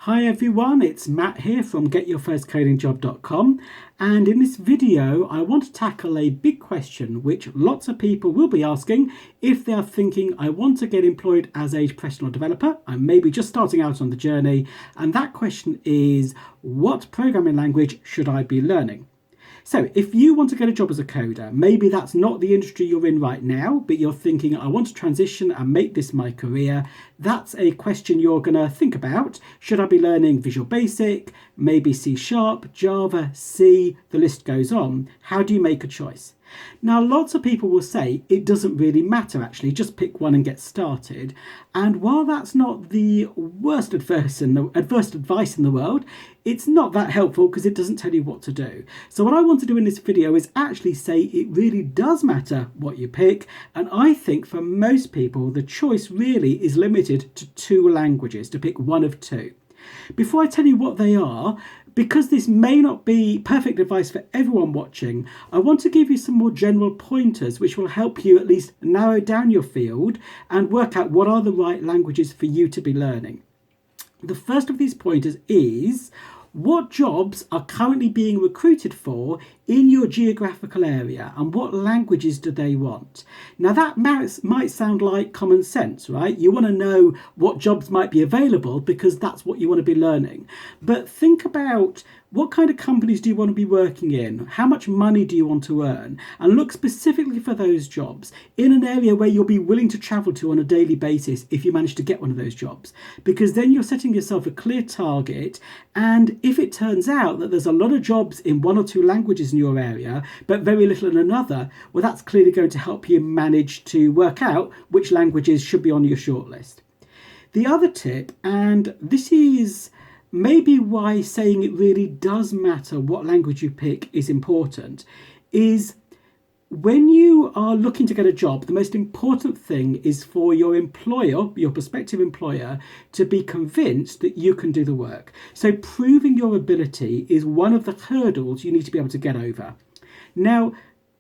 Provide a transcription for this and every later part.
Hi everyone, it's Matt here from getyourfirstcodingjob.com, and in this video I want to tackle a big question which lots of people will be asking if they are thinking I want to get employed as a professional developer. I'm maybe just starting out on the journey, and that question is, what programming language should I be learning? So if you want to get a job as a coder, maybe that's not the industry you're in right now, but you're thinking, I want to transition and make this my career. That's a question you're going to think about. Should I be learning Visual Basic, maybe C#, Java, C, the list goes on? How do you make a choice? Now, lots of people will say it doesn't really matter, actually, just pick one and get started. And while that's not the worst adverse advice in the world, it's not that helpful because it doesn't tell you what to do. So what I want to do in this video is actually say it really does matter what you pick. And I think for most people, the choice really is limited to two languages, to pick one of two. Before I tell you what they are, because this may not be perfect advice for everyone watching, I want to give you some more general pointers which will help you at least narrow down your field and work out what are the right languages for you to be learning. The first of these pointers is, what jobs are currently being recruited for in your geographical area and what languages do they want? Now that might sound like common sense, right? You want to know what jobs might be available because that's what you want to be learning. But think about, what kind of companies do you want to be working in? How much money do you want to earn? And look specifically for those jobs in an area where you'll be willing to travel to on a daily basis if you manage to get one of those jobs. Because then you're setting yourself a clear target, and if it turns out that there's a lot of jobs in one or two languages in your area but very little in another, well, that's clearly going to help you manage to work out which languages should be on your shortlist. The other tip, and this is maybe why saying it really does matter what language you pick is important, is when you are looking to get a job, the most important thing is for your employer, your prospective employer, to be convinced that you can do the work. So proving your ability is one of the hurdles you need to be able to get over. Now,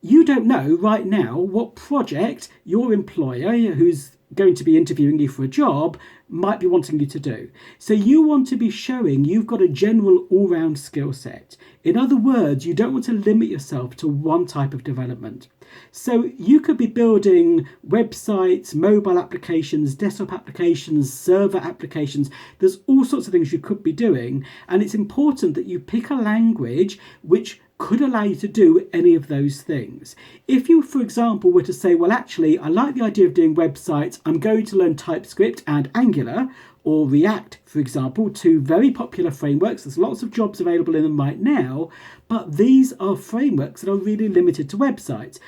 you don't know right now what project your employer, who's going to be interviewing you for a job, might be wanting you to do. So you want to be showing you've got a general all-round skill set. In other words, you don't want to limit yourself to one type of development. So you could be building websites, mobile applications, desktop applications, server applications. There's all sorts of things you could be doing, and it's important that you pick a language which could allow you to do any of those things. If you, for example, were to say, well, actually, I like the idea of doing websites, I'm going to learn TypeScript and Angular, or React, for example, two very popular frameworks. There's lots of jobs available in them right now, but these are frameworks that are really limited to websites.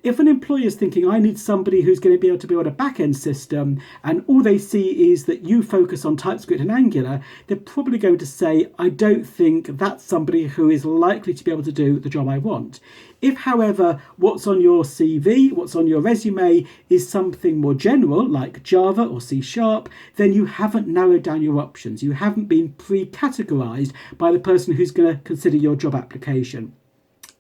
If an employer is thinking, I need somebody who's going to be able to build a back-end system, and all they see is that you focus on TypeScript and Angular, they're probably going to say, I don't think that's somebody who is likely to be able to do the job I want. If, however, what's on your CV, what's on your resume is something more general, like Java or C#, then you haven't narrowed down your options. You haven't been pre-categorized by the person who's going to consider your job application.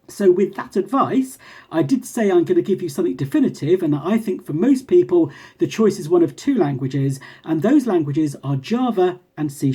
So with that advice, I did say I'm going to give you something definitive, and I think for most people the choice is one of two languages, and those languages are Java and C#.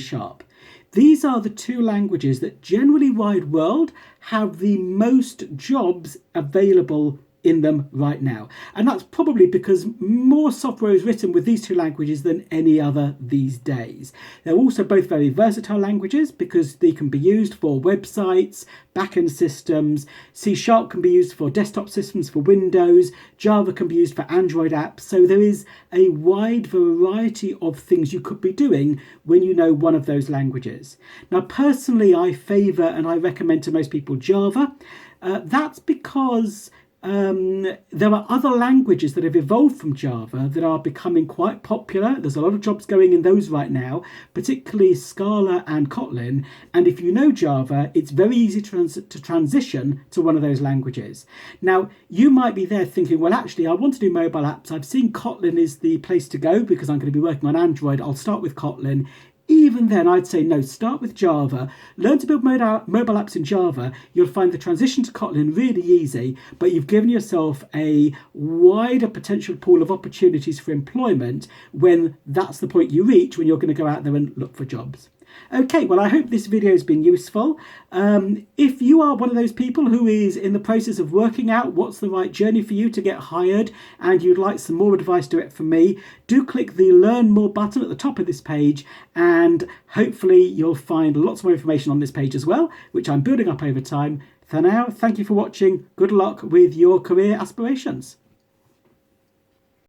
These are the two languages that generally wide world have the most jobs available in them right now. And that's probably because more software is written with these two languages than any other these days. They're also both very versatile languages because they can be used for websites, backend systems. C# can be used for desktop systems for Windows. Java can be used for Android apps. So there is a wide variety of things you could be doing when you know one of those languages. Now, personally, I favour and I recommend to most people Java. That's because there are other languages that have evolved from Java that are becoming quite popular. There's a lot of jobs going in those right now, particularly Scala and Kotlin. And if you know Java, it's very easy to transition to one of those languages. Now, you might be there thinking, well, actually, I want to do mobile apps. I've seen Kotlin is the place to go because I'm going to be working on Android. I'll start with Kotlin. Even then, I'd say no, start with Java, learn to build mobile apps in Java. You'll find the transition to Kotlin really easy, but you've given yourself a wider potential pool of opportunities for employment when that's the point you reach when you're going to go out there and look for jobs. Okay, well, I hope this video has been useful. If you are one of those people who is in the process of working out what's the right journey for you to get hired and you'd like some more advice direct from me, do click the Learn More button at the top of this page, and hopefully you'll find lots more information on this page as well, which I'm building up over time. For now, thank you for watching. Good luck with your career aspirations.